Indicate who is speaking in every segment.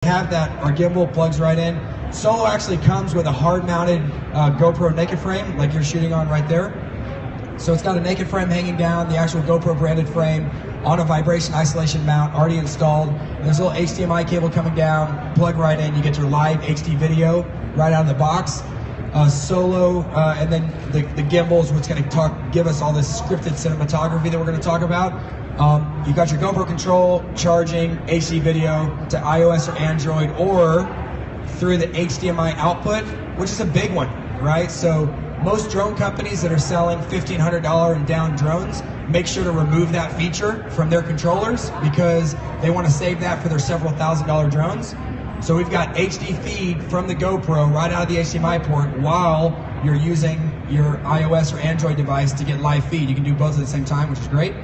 Speaker 1: Have that, our gimbal plugs right in. Solo actually comes with a hard-mounted GoPro naked frame, like you're shooting on right there. So it's got a naked frame hanging down, the actual GoPro branded frame on a vibration isolation mount already installed. And there's a little HDMI cable coming down, plug right in, you get your live HD video right out of the box. Solo, and then the gimbal is what's going to give us all this scripted cinematography that we're going to talk about. You got your GoPro control, charging, HD video to iOS or Android, or through the HDMI output, which is a big one, right? So most drone companies that are selling $1,500 and down drones make sure to remove that feature from their controllers because they want to save that for their several $1,000 drones. So we've got HD feed from the GoPro right out of the HDMI port while you're using your iOS or Android device to get live feed. You can do both at the same time, which is great.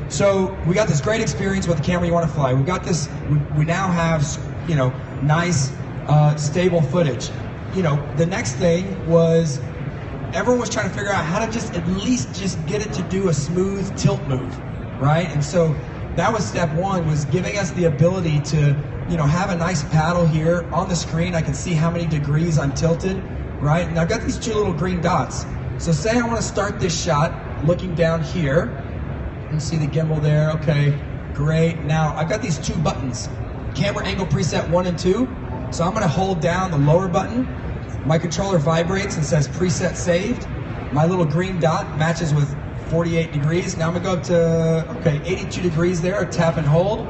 Speaker 1: So we got this great experience with the camera you want to fly. We've got this, we now have, nice, stable footage. The next thing was everyone was trying to figure out how to at least get it to do a smooth tilt move, right? And so that was step one, was giving us the ability to, have a nice paddle here on the screen. I can see how many degrees I'm tilted, right? And I've got these two little green dots. So say I want to start this shot looking down here. You can see the gimbal there, okay, great. Now I've got these two buttons, camera angle preset 1 and 2. So I'm gonna hold down the lower button. My controller vibrates and says preset saved. My little green dot matches with 48 degrees. Now I'm gonna go up to, 82 degrees there, tap and hold.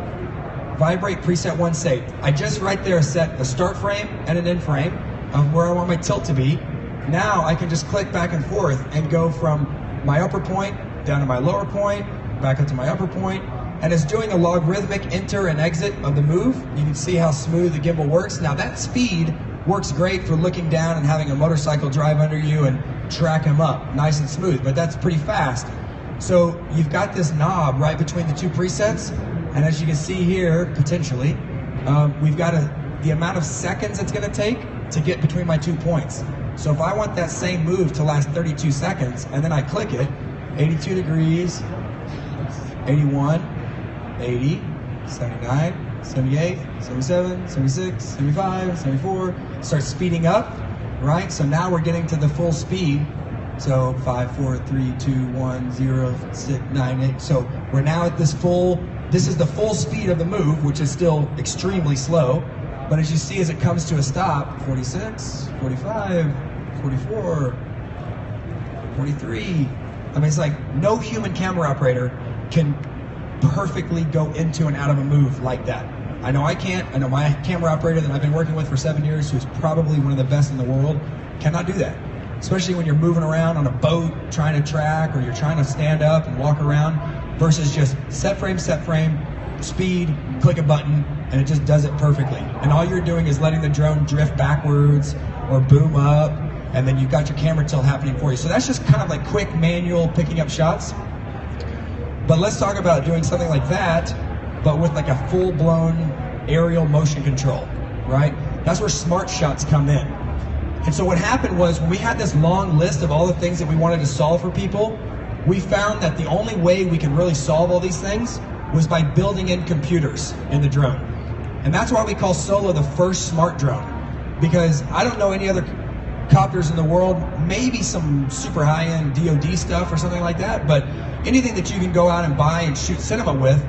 Speaker 1: Vibrate, preset 1 saved. I just right there set a start frame and an end frame of where I want my tilt to be. Now I can just click back and forth and go from my upper point down to my lower point, back up to my upper point, and it's doing a logarithmic enter and exit of the move. You can see how smooth the gimbal works. Now that speed works great for looking down and having a motorcycle drive under you and track him up, nice and smooth, but that's pretty fast. So you've got this knob right between the two presets, and as you can see here, potentially, we've got the amount of seconds it's gonna take to get between my 2 points. So if I want that same move to last 32 seconds, and then I click it, 82 degrees, 81, 80, 79, 78, 77, 76, 75, 74, start speeding up, right? So now we're getting to the full speed. So 5, 4, 3, 2, 1, 0, 6, 9, 8. So we're now at this is the full speed of the move, which is still extremely slow. But as you see, as it comes to a stop, 46, 45, 44, 43. I mean, it's like no human camera operator can perfectly go into and out of a move like that. I know I can't. I know my camera operator that I've been working with for 7 years, who's probably one of the best in the world, cannot do that. Especially when you're moving around on a boat, trying to track, or you're trying to stand up and walk around, versus just set frame, speed, click a button, and it just does it perfectly. And all you're doing is letting the drone drift backwards or boom up, and then you've got your camera tilt happening for you. So that's just kind of like quick manual picking up shots. But let's talk about doing something like that, but with like a full-blown aerial motion control, right? That's where smart shots come in. And so what happened was, when we had this long list of all the things that we wanted to solve for people, we found that the only way we could really solve all these things was by building in computers in the drone. And that's why we call Solo the first smart drone. Because I don't know any other copters in the world, maybe some super high-end DoD stuff or something like that, but anything that you can go out and buy and shoot cinema with,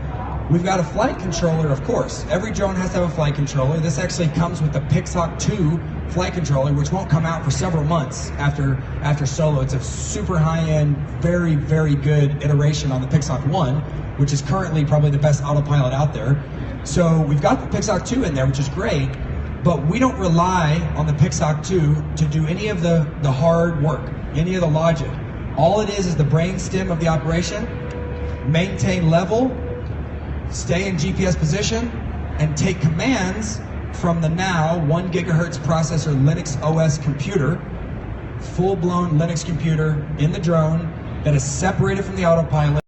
Speaker 1: we've got a flight controller, of course. Every drone has to have a flight controller. This actually comes with the Pixhawk 2 flight controller, which won't come out for several months after Solo. It's a super high-end, very, very good iteration on the Pixhawk 1, which is currently probably the best autopilot out there. So we've got the Pixhawk 2 in there, which is great, but we don't rely on the Pixhawk 2 to do any of the hard work, any of the logic. All it is the brain stem of the operation, maintain level, stay in GPS position, and take commands from the now 1 gigahertz processor Linux OS computer, full-blown Linux computer in the drone that is separated from the autopilot.